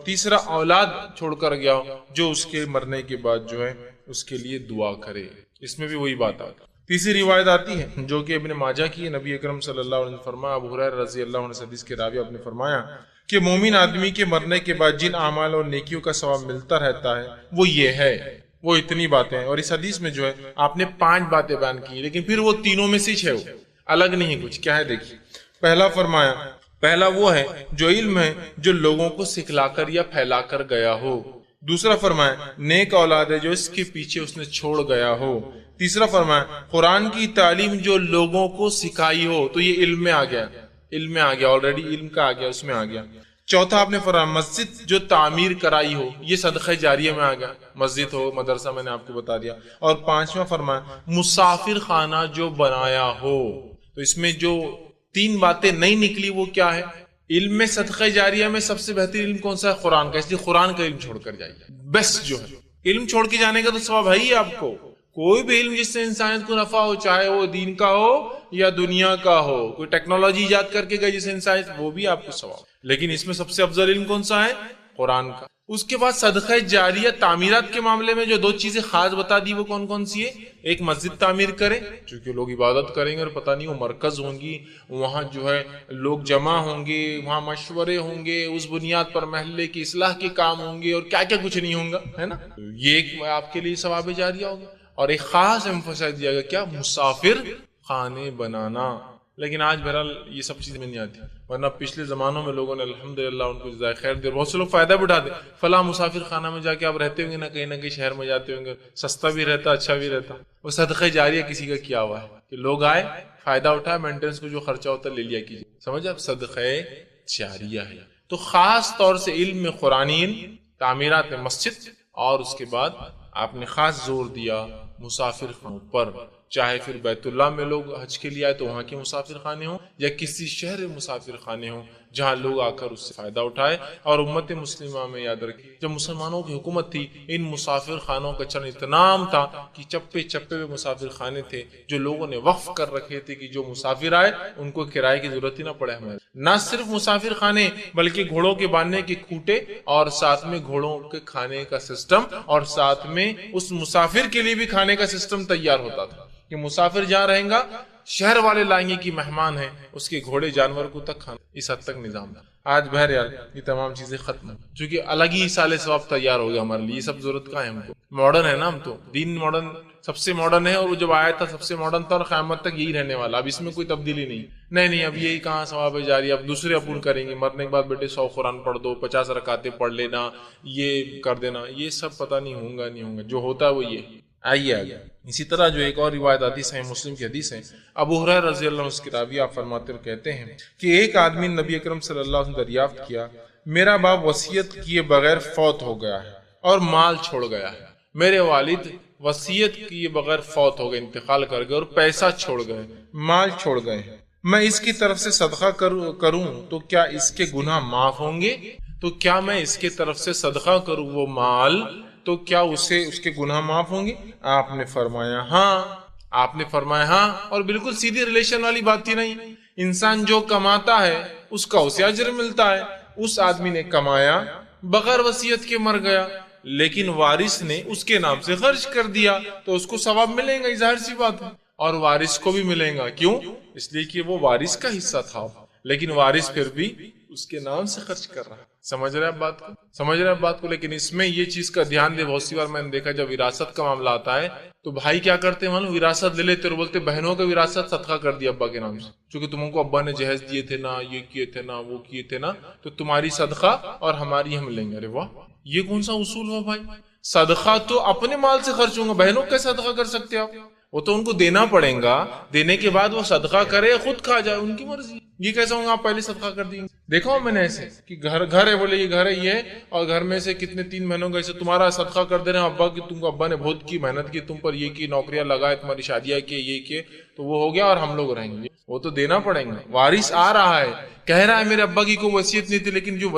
تیسرا اولاد چھوڑ کر گیا ہو جو اس کے مرنے کے بعد جو ہے اس کے لیے دعا کرے. اس میں بھی وہی بات آتی. تیسری روایت آتی ہے جو کہ ابن ماجہ کی ہے، نبی اکرم صلی اللہ علیہ وسلم فرمایا، ابو ہریرہ رضی اللہ عنہ حدیث کے راوی آپ نے فرمایا کہ مومن آدمی کے مرنے کے بعد جن اعمال اور نیکیوں کا ثواب ملتا رہتا ہے وہ یہ ہے، وہ اتنی باتیں ہیں. اور اس حدیث میں جو ہے آپ نے 5 باتیں بیان کی، لیکن پھر وہ تینوں میں سے 6 ہو، الگ نہیں کچھ. کیا ہے دیکھیے، پہلا فرمایا، پہلا وہ ہے جو علم ہے جو لوگوں کو سکھلا کر یا پھیلا کر گیا ہو. دوسرا فرمایا نیک اولاد ہے جو اس کے پیچھے اس نے چھوڑ گیا ہو. تیسرا فرمایا قرآن کی تعلیم جو لوگوں کو سکھائی ہو. تو یہ علم میں آ گیا، علم میں آ گیا، آلریڈی علم کا آ گیا، اس میں آ گیا. چوتھا آپ نے فرمایا مسجد جو تعمیر کرائی ہو، یہ صدقہ جاریہ میں آ گیا، مسجد ہو، مدرسہ، میں نے آپ کو بتا دیا. اور پانچواں فرمایا مسافر خانہ جو بنایا ہو. تو اس میں جو 3 باتیں نہیں نکلی وہ کیا ہے؟ علم میں صدقہ جاریہ میں سب سے بہتر علم کون سا ہے؟ قرآن کا. اس لیے قرآن کا علم چھوڑ کر جائیے، بیسٹ جو ہے. علم چھوڑ کے جانے کا تو ثواب ہے ہی آپ کو. کوئی بھی علم جس سے انسانیت کو نفع ہو، چاہے وہ دین کا ہو یا دنیا کا ہو. کوئی ٹیکنالوجی ایجاد کر کے گئے جس سے انسانیت، وہ بھی آپ کو ثواب. لیکن اس میں سب سے افضل علم کون سا ہے؟ قرآن کا. اس کے بعد صدقہ جاریہ تعمیرات کے معاملے میں جو 2 چیزیں خاص بتا دی وہ کون کون سی ہے؟ ایک مسجد تعمیر کرے، چونکہ لوگ عبادت کریں گے اور پتہ نہیں وہ مرکز ہوں گی، وہاں جو ہے لوگ جمع ہوں گے، وہاں مشورے ہوں گے، اس بنیاد پر محلے کی اصلاح کے کام ہوں گے اور کیا کیا کچھ نہیں ہوں گا، ہے نا. یہ ایک آپ کے لیے ثواب جاریہ ہوگا. اور ایک خاص ایمفسائز دیا گیا کیا؟ مسافر خانے بنانا. لیکن آج بہرحال یہ سب چیزیں نہیں آتی، ورنہ پچھلے زمانوں میں لوگوں نے الحمدللہ ان کو جزائے خیر دے. بہت سے لوگ فائدہ بھی اٹھاتے، فلاں مسافر خانہ میں جا کے آپ رہتے ہوں گے، نہ کہیں شہر میں جاتے ہوں گے، سستا بھی رہتا، اچھا بھی رہتا. وہ صدقہ جاریہ کسی کا کیا ہوا ہے کہ لوگ آئے، فائدہ اٹھائے، مینٹیننس کو جو خرچہ ہوتا ہے لے لیا کیجیے. سمجھ آپ، صدقہ جاریہ ہے. تو خاص طور سے علم میں قرآنی علم، تعمیرات میں مسجد، اور اس کے بعد آپ نے خاص زور دیا مسافر خانوں پر. چاہے پھر بیت اللہ میں لوگ حج کے لیے آئے تو وہاں کے مسافر خانے ہوں یا کسی شہر مسافر خانے ہوں، جہاں لوگ آ کر اس سے فائدہ اٹھائے. اور امت مسلمہ میں یاد رکھیے جب مسلمانوں کی حکومت تھی ان مسافر خانوں کا چلن اتنا عام تھا کہ چپے چپے میں مسافر خانے تھے جو لوگوں نے وقف کر رکھے تھے کہ جو مسافر آئے ان کو کرائے کی ضرورت ہی نہ پڑے. ہمارے نہ صرف مسافر خانے بلکہ گھوڑوں کے باندھنے کے کھوٹے اور ساتھ میں گھوڑوں کے کھانے کا سسٹم اور ساتھ میں اس مسافر کے لیے بھی کھانے کا سسٹم تیار ہوتا تھا کہ مسافر جہاں رہیں گا شہر والے لائیں گے کہ مہمان ہے اس کے گھوڑے جانور کو تک کھانا. اس حد تک نظام تھا. آج بہرحال یہ تمام چیزیں ختم ہیں چونکہ الگ ہی سال ثواب تیار ہو گیا ہمارے لیے. یہ سب ضرورت کا ہے ہم کو. ماڈرن ہے نا ہم تو دین ماڈرن سب سے ماڈرن ہے اور وہ جب آیا تھا سب سے ماڈرن تھا اور قیامت تک یہی رہنے والا. اب اس میں کوئی تبدیلی نہیں اب یہی کہاں ثواب جاری. اب دوسرے اپون کریں گے مرنے کے بعد بیٹے 100 قرآن پڑھ دو 50 رکعتیں پڑھ لینا یہ کر دینا. یہ سب پتہ نہیں ہوگا جو ہوتا ہے وہ یہ. آئیے آگے. اسی طرح جو ایک اور روایت آتی صحیح مسلم کی حدیث ہے ابو ہریرہ رضی اللہ عنہ اس کی راوی آپ فرماتے ہیں کہتے ہیں کہ ایک آدمی نبی اکرم صلی اللہ علیہ وسلم دریافت کیا میرا باپ وصیت کیے بغیر فوت ہو گیا ہے اور مال چھوڑ گیا ہے. میرے والد وصیت کیے بغیر فوت ہو گئے انتقال کر گئے اور پیسہ چھوڑ گئے مال چھوڑ گئے ہیں. میں اس کی طرف سے صدقہ کروں تو کیا اس کے گناہ معاف ہوں گے؟ تو کیا میں اس کے طرف سے صدقہ کروں وہ مال تو کیا اس کے گناہ معاف ہوں گے؟ آپ نے فرمایا ہاں. اور بالکل سیدھی ریلیشن والی بات تھی نہیں. انسان جو کماتا ہے اس کا اسے اجر ملتا ہے. اس آدمی نے کمایا بغیر وصیت کے مر گیا لیکن وارث نے اس کے نام سے خرچ کر دیا تو اس کو ثواب ملے گا. ظاہر سی بات ہے. اور وارث کو بھی ملے گا. کیوں؟ اس لیے کہ وہ وارث کا حصہ تھا لیکن وارث پھر بھی اس کے نام سے خرچ کر رہا. سمجھ رہے ہیں بات کو. لیکن اس میں یہ چیز کا دھیان دے. بہت سی بار میں نے دیکھا جب وراثت کا معاملہ آتا ہے تو بھائی کیا کرتے ہیں معلوم وراثت لے لیتے اور بولتے بہنوں کا وراثت صدقہ کر دیا ابا کے نام سے چونکہ تم کو ابا نے جہیز دیے تھے نا یہ کیے تھے نا وہ کیے تھے نا تو تمہاری صدقہ اور ہماری ہم لیں گے. ارے واہ یہ کون سا اصول ہوا بھائی؟ صدقہ تو اپنے مال سے خرچ ہوگا. بہنوں کا صدقہ کر سکتے آپ؟ وہ تو ان کو دینا پڑے گا. دینے کے بعد وہ صدقہ کرے خود کھا جائے ان کی مرضی. یہ کیسا ہوں آپ پہلے صدقہ کر دیں گے؟ دیکھا ہوں میں نے ایسے کہ گھر ہے بولے یہ گھر ہے یہ ہے اور گھر میں سے کتنے 3 مہینوں کا ایسے تمہارا صدقہ کر دے رہے ہیں ابا کی تم کو ابا نے بہت کی محنت کی تم پر یہ کی نوکریاں لگائے تمہاری شادیاں کی یہ کیے تو وہ ہو گیا اور ہم لوگ رہیں گے. وہ تو دینا پڑیں گا. وارث آ رہا ہے کہہ رہا ہے میرے ابا کی کوئی وصیت نہیں تھی لیکن جو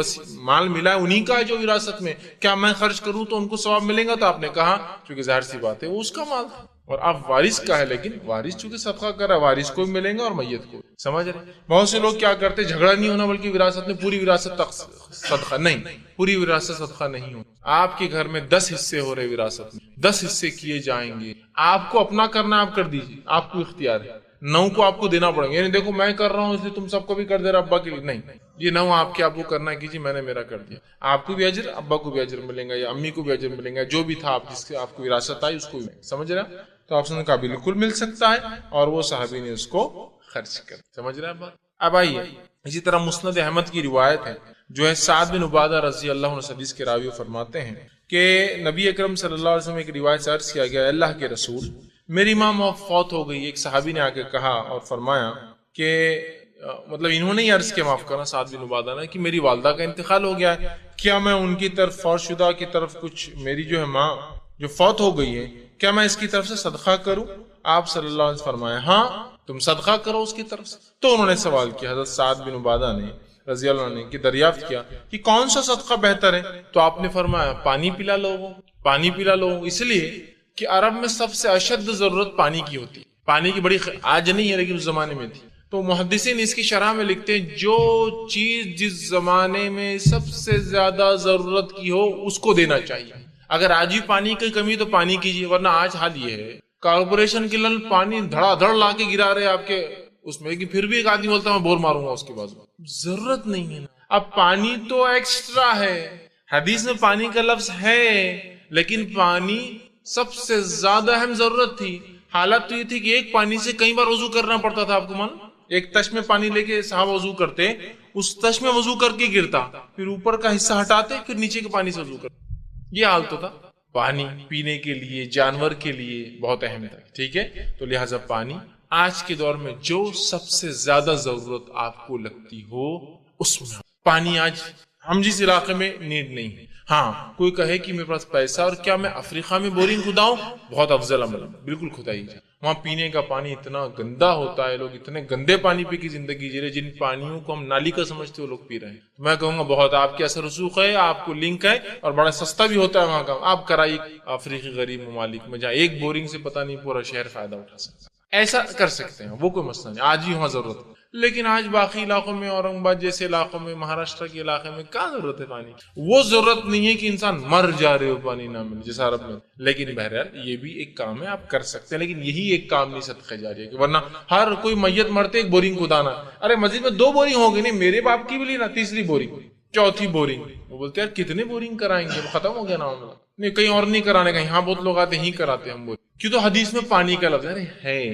مال ملا ہے انہی کا ہے جو وراثت میں کیا میں خرچ کروں تو ان کو ثواب ملے گا؟ تو آپ نے کہا چونکہ ظاہر سی بات ہے وہ اس کا مال تھا اور اب وارث کا ہے لیکن وارث چونکہ صدقہ کر رہا ہے وارث کو بھی ملیں گا اور میت کو. سمجھ رہے؟ بہت سے لوگ کیا کرتے جھگڑا نہیں ہونا بلکہ وراثت میں پوری وراثت تک صدقہ نہیں. پوری وراثت صدقہ نہیں ہو. آپ کے گھر میں 10 حصے ہو رہے وراثت میں 10 حصے کیے جائیں گے. آپ کو اپنا کرنا آپ کر دیجیے. آپ کو اختیار ہے. 9 کو آپ کو دینا پڑیں گے. یعنی دیکھو میں کر رہا ہوں اس لیے تم سب کو بھی کر دے رہا ابا کے لیے نہیں. یہ 9 آپ کے ابو کرنا کیجیے میں نے میرا کر دیا. آپ کو بھی اجر ابا کو بھی اجر ملیں گا یا امی کو بھی اجر ملیں گا جو بھی تھا آپ جس کے آپ کو وراثت آئی اس کو بھی. سمجھ رہے ہیں؟ تو آپ نے کہا بالکل مل سکتا ہے اور وہ صحابی نے اس کو خرچ کر. سمجھ رہے ہیں بات؟ اب آئیے اسی طرح مسند احمد کی روایت ہے جو ہے سعد بن عبادہ رضی اللہ عنہ حدیث کے راوی فرماتے ہیں کہ نبی اکرم صلی اللہ علیہ وسلم ایک روایت سے عرض کیا گیا اللہ کے رسول میری ماں فوت ہو گئی. ایک صحابی نے آ کے کہا اور فرمایا کہ مطلب انہوں نے ہی عرض کیا معاف کرنا سعد بن عبادہ نے کہ میری والدہ کا انتقال ہو گیا ہے کیا میں ان کی طرف فوت شدہ کی طرف کچھ میری جو ہے ماں جو فوت ہو گئی ہے کیا میں اس کی طرف سے صدقہ کروں؟ آپ صلی اللہ علیہ وسلم فرمایا ہاں تم صدقہ کرو اس کی طرف سے. تو انہوں نے سوال کیا حضرت سعد بن عبادہ نے رضی اللہ عنہ نے کہ دریافت کیا کہ کون سا صدقہ بہتر ہے؟ تو آپ نے فرمایا پانی پلا لو. اس لیے کہ عرب میں سب سے اشد ضرورت پانی کی ہوتی ہے. پانی کی بڑی آج نہیں ہے لیکن اس زمانے میں تھی. تو محدثین اس کی شرح میں لکھتے ہیں جو چیز جس زمانے میں سب سے زیادہ ضرورت کی ہو اس کو دینا چاہیے. اگر آج بھی پانی کی کمی تو پانی کیجیے ورنہ آج حال یہ ہے کارپوریشن کے لل پانی دھڑا دھڑ لا کے گرا رہے آپ کے اس میں لیکن پھر بھی ایک آدمی بولتا میں بور ماروں گا اس کے بعد. ضرورت نہیں ہے. اب پانی تو ایکسٹرا ہے. حدیث میں پانی کا لفظ ہے لیکن پانی سب سے زیادہ اہم ضرورت تھی. حالت تو یہ تھی کہ ایک پانی سے کئی بار وضو کرنا پڑتا تھا. آپ کو مان ایک تش میں پانی لے کے صحابہ وضو کرتے اس تش میں وضو کر کے گرتا پھر اوپر کا حصہ ہٹاتے پھر نیچے کے پانی سے وضو کرتے. یہ حال تو تھا. پانی پینے کے لیے جانور کے لیے بہت اہم تھا. ٹھیک ہے تو لہٰذا پانی آج کے دور میں جو سب سے زیادہ ضرورت آپ کو لگتی ہو اس میں پانی آج ہم جس علاقے میں نیڈ نہیں ہے. ہاں کوئی کہے کہ میرے پاس پیسہ اور کیا میں افریقہ میں بورنگ کھداؤں، بہت افضل عمل، بالکل کھدائی جائے. وہاں پینے کا پانی اتنا گندا ہوتا ہے، لوگ اتنے گندے پانی پی کی زندگی جی رہے، جن پانیوں کو ہم نالی کا سمجھتے وہ لوگ پی رہے ہیں. میں کہوں گا بہت آپ کے اثر رسوخ ہے، آپ کو لنک ہے، اور بڑا سستا بھی ہوتا ہے وہاں کا. آپ کرائیے افریقی غریب ممالک میں جہاں ایک بورنگ سے پتہ نہیں پورا شہر فائدہ اٹھا سکتا. ایسا کر سکتے ہیں، وہ کوئی مسئلہ نہیں، آج ہی وہاں ضرورت ہے. لیکن آج باقی علاقوں میں، اورنگ آباد جیسے علاقوں میں، مہاراشٹر کے علاقے میں کہاں ضرورت ہے پانی؟ وہ ضرورت نہیں ہے کہ انسان مر جا رہے ہو پانی نہ ملے جیسا عرب میں. لیکن بہرحال یہ بھی ایک کام ہے، آپ کر سکتے ہیں، لیکن یہی ایک کام نہیں صدقہ جاریہ ہے. ورنہ ہر کوئی میت مرتے ایک بورنگ کھدانا، ارے مسجد میں 2 بورنگ ہو گئی، نہیں میرے باپ کی بھی لی نا، تیسری بورنگ، چوتھی بورنگ. وہ بولتے ہیں کتنے بورنگ کرائیں گے، ختم ہو گیا نا معاملہ. نہیں کہیں اور نہیں کرانے کا، یہاں بہت لوگ آتے ہیں ہی کراتے ہیں ہم بورنگ. کیوں؟ تو حدیث میں پانی کا لفظ ہے،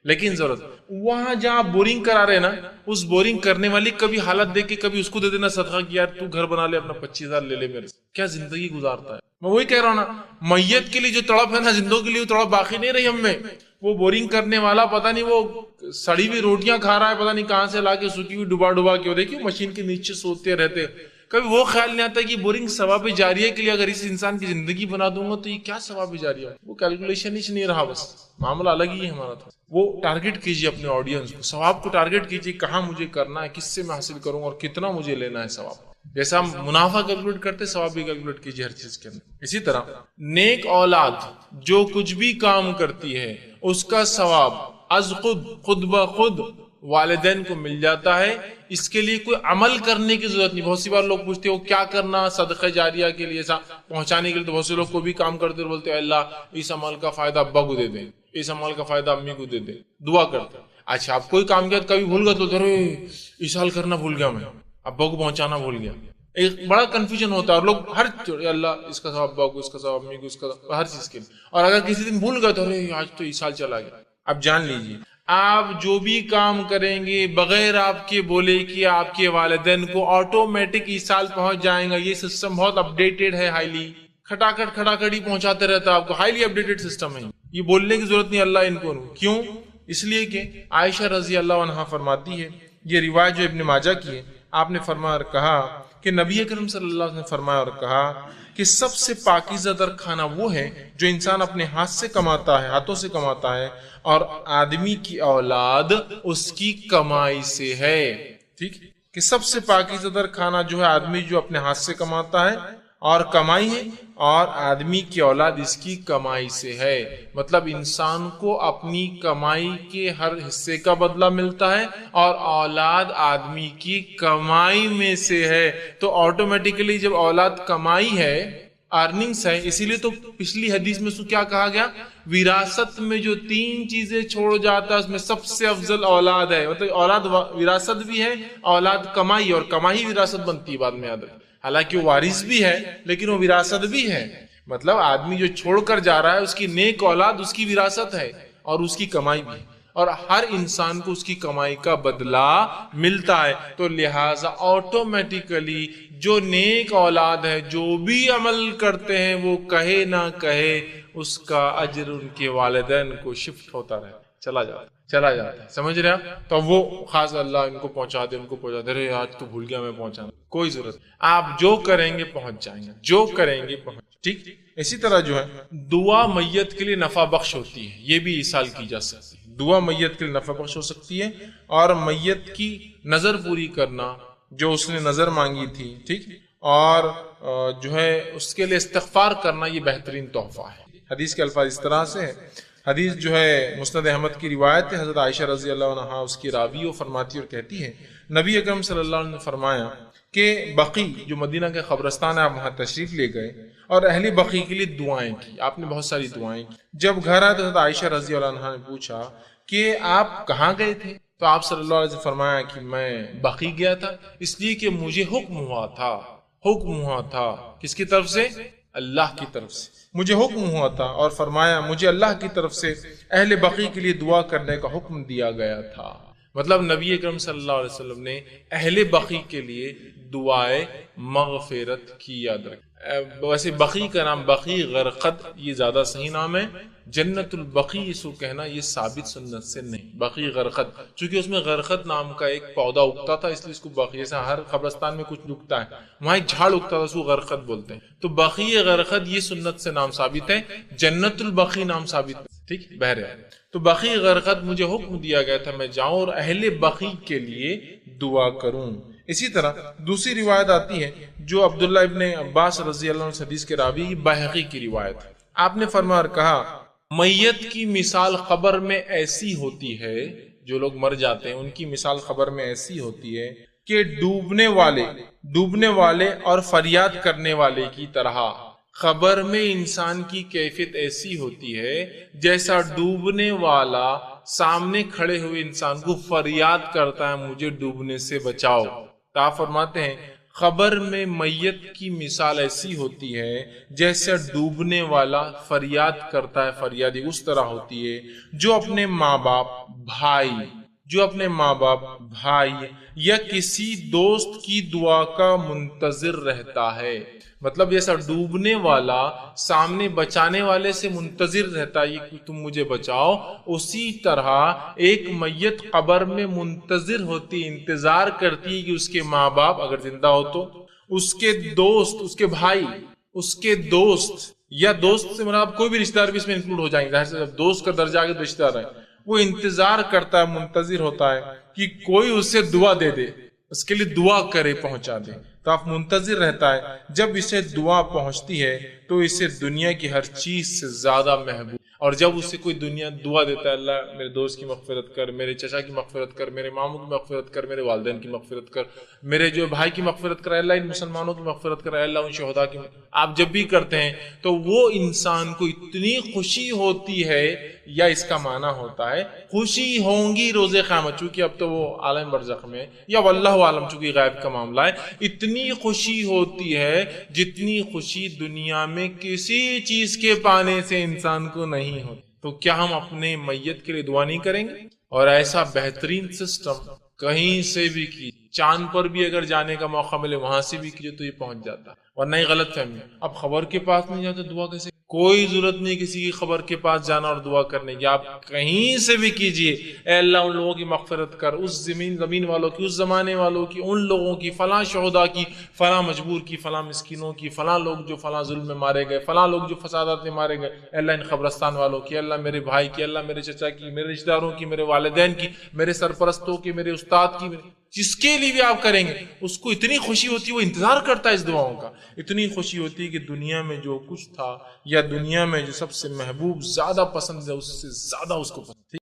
لیکن ضرورت وہاں جہاں بورنگ کرا رہے نا، اس بورنگ کرنے والی کبھی حالت دیکھ کے کبھی اس کو دے دینا صدقہ کہ یار تو گھر بنا لے، اپنا 25,000 لے لے میرے سے. کیا زندگی گزارتا ہے. میں وہی کہہ رہا ہوں نا، میت کے لیے جو تڑپ ہے نا، زندوں کے لیے تڑپ باقی نہیں رہی ہم میں. وہ بورنگ کرنے والا پتہ نہیں وہ سڑی ہوئی روٹیاں کھا رہا ہے، پتہ نہیں کہاں سے لا کے سوتی ہوئی ڈبا کے. دیکھیے مشین کے نیچے سوتے رہتے، کبھی وہ خیال نہیں آتا کہ بورنگ ثواب جاریہ کے لیے اگر اس انسان کی زندگی بنا دوں گا تو یہ کیا ثواب جاریہ. وہ کیلکولیشن ہی نہیں رہا، بس معاملہ الگ ہی ہے ہمارا. تھا وہ ٹارگٹ کیجیے اپنے آڈینس کو، ثواب کو ٹارگٹ کیجیے، کہاں مجھے کرنا ہے، کس سے میں حاصل کروں اور کتنا مجھے لینا ہے ثواب. جیسا ہم منافع کیلکولیٹ کرتے، ثواب بھی کیلکولیٹ کیجیے ہر چیز کے اندر. اسی طرح نیک اولاد جو کچھ بھی کام کرتی ہے اس کا ثواب از خود بخود والدین کو مل جاتا ہے. اس کے لیے کوئی عمل کرنے کی ضرورت نہیں. بہت سی بار لوگ پوچھتے ہو کیا کرنا صدقہ جاریہ کے لیے، ایسا پہنچانے کے لیے. تو بہت سے لوگ کوئی بھی کام کرتے بولتے ہیں اللہ اس عمل کا فائدہ ابا کو دے دیں، اس عمل کا فائدہ امی کو دے دیں، دعا کرتے. اچھا آپ کوئی کام کیا کبھی بھول گئے تو ارے اس سال کرنا بھول گیا، میں ابا کو پہنچانا بھول گیا. ایک بڑا کنفیوژن ہوتا ہے اور لوگ ہر اللہ اس کا ثواب ابا کو، اس کا ثواب امی کو، اس کا ہر چیز کے لیے. اور اگر کسی دن بھول گئے تو ارے آج تو اس سال چلا گیا. اب جان لیجیے آپ جو بھی کام کریں گے بغیر آپ کے بولے کہ آپ کے والدین کو آٹومیٹک اس سال پہنچ جائیں گا. یہ سسٹم بہت اپڈیٹڈ ہے، ہائیلی کھٹاکٹ ہی پہنچاتے رہتا ہے آپ کو. ہائیلی اپڈیٹڈ سسٹم ہے، یہ بولنے کی ضرورت نہیں اللہ ان کو. کیوں؟ اس لیے کہ عائشہ رضی اللہ عنہا فرماتی ہے، یہ روایت جو ابن ماجہ کی ہے، آپ نے فرمایا اور کہا کہ نبی اکرم صلی اللہ علیہ وسلم نے فرمایا اور کہا کہ سب سے پاکیزہ تر کھانا وہ ہے جو انسان اپنے ہاتھ سے کماتا ہے، ہاتھوں سے کماتا ہے، اور آدمی کی اولاد اس کی کمائی سے ہے. ٹھیک کہ سب سے پاکیزہ تر کھانا جو ہے آدمی جو اپنے ہاتھ سے کماتا ہے اور کمائی ہے، اور آدمی کی اولاد اس کی کمائی سے ہے. مطلب انسان کو اپنی کمائی کے ہر حصے کا بدلہ ملتا ہے اور اولاد آدمی کی کمائی میں سے ہے. تو آٹومیٹیکلی جب اولاد کمائی ہے، ارننگز ہے، اسی لیے تو پچھلی حدیث میں کیا کہا گیا، وراثت میں جو 3 چیزیں چھوڑ جاتا ہے اس میں سب سے افضل اولاد ہے. مطلب اولاد وراثت بھی ہے، اولاد کمائی، اور کمائی وراثت بنتی ہے بعد میں یاد رکھیں. حالانکہ وہ وارث بھی ہے لیکن وہ وراثت بھی ہے. مطلب آدمی جو چھوڑ کر جا رہا ہے اس کی نیک اولاد اس کی وراثت ہے اور اس کی کمائی بھی ہے، اور ہر انسان کو اس کی کمائی کا بدلہ ملتا ہے. تو لہٰذا آٹومیٹیکلی جو نیک اولاد ہے جو بھی عمل کرتے ہیں وہ کہے نہ کہے اس کا اجر ان کے والدین کو شفٹ ہوتا رہے، چلا جاتا ہے. سمجھ رہے ہیں؟ تو وہ خاص اللہ ان کو پہنچا دے، ان کو پہنچا دے. ارے آج تو بھول گیا میں پہنچانا، کوئی ضرورت، آپ جو کریں گے پہنچ جائیں گے، جو کریں گے پہنچ. ٹھیک. اسی طرح جو ہے دعا میت کے لیے نفع بخش ہوتی ہے، یہ بھی ایصال کی جا سکتی ہے. دعا میت کے لیے نفع بخش ہو سکتی ہے، اور میت کی نظر پوری کرنا جو اس نے نظر مانگی تھی، ٹھیک، اور جو ہے اس کے لیے استغفار کرنا، یہ بہترین تحفہ ہے. حدیث کے الفاظ اس طرح سے ہے. حدیث جو ہے مسند احمد کی روایت ہے، حضرت عائشہ رضی اللہ عنہا اس کی راوی فرماتی اور کہتی ہے نبی اکرم صلی اللہ علیہ وسلم نے فرمایا کہ بقی جو مدینہ کے قبرستان ہے، آپ وہاں تشریف لے گئے اور اہل بقی کے لیے دعائیں کی. آپ نے بہت ساری دعائیں کی. جب گھر آئے تو حضرت عائشہ رضی اللہ عنہا نے پوچھا کہ آپ کہاں گئے تھے؟ تو آپ صلی اللہ علیہ وسلم فرمایا کہ میں بقی گیا تھا، اس لیے کہ مجھے حکم ہوا تھا کس کی طرف سے؟ اللہ کی طرف سے. مجھے حکم ہوا تھا اور فرمایا مجھے اللہ کی طرف سے اہل بقی کے لیے دعا کرنے کا حکم دیا گیا تھا. مطلب نبی اکرم صلی اللہ علیہ وسلم نے اہل بقی کے لیے دعائے مغفرت کی. یاد رکھ، ویسے بقی کا نام بقی غرقد یہ زیادہ صحیح نام ہے، جنت البقی اس کو کہنا یہ ثابت سنت سے نہیں، بقی غرقد، چونکہ اس میں غرقد نام کا ایک پودا اگتا تھا اس لیے اس کو بقی، جیسا ہر قبرستان میں کچھ اگتا ہے وہاں ایک جھاڑ اگتا تھا اس کو غرقد بولتے ہیں، تو بقی غرقد یہ سنت سے نام ثابت ہے، جنت البقی نام ثابت ہے، ٹھیک بہرحال۔ تو بقی غرقد مجھے حکم دیا گیا تھا میں جاؤں اور اہل بقی کے لیے دعا کروں۔ اسی طرح دوسری روایت آتی ہے جو عبداللہ ابن عباس رضی اللہ عنہ حدیث کے راوی بہقی کی روایت ہے، آپ نے فرمایا اور کہا میت کی مثال قبر میں ایسی ہوتی ہے، جو لوگ مر جاتے ہیں ان کی مثال قبر میں ایسی ہوتی ہے کہ ڈوبنے والے اور فریاد کرنے والے کی طرح۔ قبر میں انسان کی کیفیت ایسی ہوتی ہے جیسا ڈوبنے والا سامنے کھڑے ہوئے انسان کو فریاد کرتا ہے مجھے ڈوبنے سے بچاؤ۔ تا فرماتے ہیں قبر میں میت کی مثال ایسی ہوتی ہے جیسے ڈوبنے والا فریاد کرتا ہے، فریادی اس طرح ہوتی ہے جو اپنے ماں باپ بھائی یا کسی دوست کی دعا کا منتظر رہتا ہے۔ مطلب جیسا ڈوبنے والا سامنے بچانے والے سے منتظر رہتا ہے کہ تم مجھے بچاؤ، اسی طرح ایک میت قبر میں منتظر ہوتی، انتظار کرتی کہ اس کے ماں باپ اگر زندہ ہو تو، اس کے دوست، اس کے بھائی، اس کے دوست یا دوست سے مراد کوئی بھی رشتہ دار بھی اس میں انکلوڈ ہو جائیں گے، جب دوست کا درجہ آگے رشتہ دار ہے، وہ انتظار کرتا ہے، منتظر ہوتا ہے کہ کوئی اسے دعا دے دے، اس کے لیے دعا کرے، پہنچا دے۔ تو آپ منتظر رہتا ہے، جب اسے دعا پہنچتی ہے تو اسے دنیا کی ہر چیز سے زیادہ محبوب، اور جب اسے کوئی دعا دیتا ہے اللہ میرے دوست کی مغفرت کر، میرے چچا کی مغفرت کر، میرے ماموں کی مغفرت کر، میرے والدین کی مغفرت کر، میرے جو بھائی کی مغفرت کر، اللہ ان مسلمانوں کی مغفرت کر، اللہ ان شہداء کی، آپ جب بھی کرتے ہیں تو وہ انسان کو اتنی خوشی ہوتی ہے، یا اس کا معنی ہوتا ہے خوشی ہوں گی روز قیامت، چونکہ اب تو وہ عالم برزخ میں، یا واللہ عالم چونکہ غیب کا معاملہ ہے، اتنی خوشی ہوتی ہے جتنی خوشی دنیا میں کسی چیز کے پانے سے انسان کو نہیں ہوتی۔ تو کیا ہم اپنے میت کے لیے دعا نہیں کریں گے؟ اور ایسا بہترین سسٹم کہیں سے بھی کی، چاند پر بھی اگر جانے کا موقع ملے وہاں سے بھی کیجئے تو یہ پہنچ جاتا، ورنہ ہی غلط فہمی، اب خبر کے پاس نہیں جاتے دعا کیسے؟ کوئی ضرورت نہیں کسی کی خبر کے پاس جانا اور دعا کرنے کی، آپ کہیں سے بھی کیجئے، اے اللہ ان لوگوں کی مغفرت کر، اس زمین والوں کی، اس زمانے والوں کی، ان لوگوں کی، فلاں شہداء کی، فلاں مجبور کی، فلاں مسکینوں کی، فلاں لوگ جو فلاں ظلم میں مارے گئے، فلاں لوگ جو فسادات میں مارے گئے، اے اللہ ان قبرستان والوں کی، اللہ میرے بھائی کی، اللہ میرے چچا کی، میرے رشتہ داروں کی، میرے والدین کی، میرے سرپرستوں کی، میرے استاد کی، جس کے لیے بھی آپ کریں گے اس کو اتنی خوشی ہوتی ہے، وہ انتظار کرتا ہے اس دعاؤں کا، اتنی خوشی ہوتی ہے کہ دنیا میں جو کچھ تھا یا دنیا میں جو سب سے محبوب زیادہ پسند ہے اس سے زیادہ اس کو پسند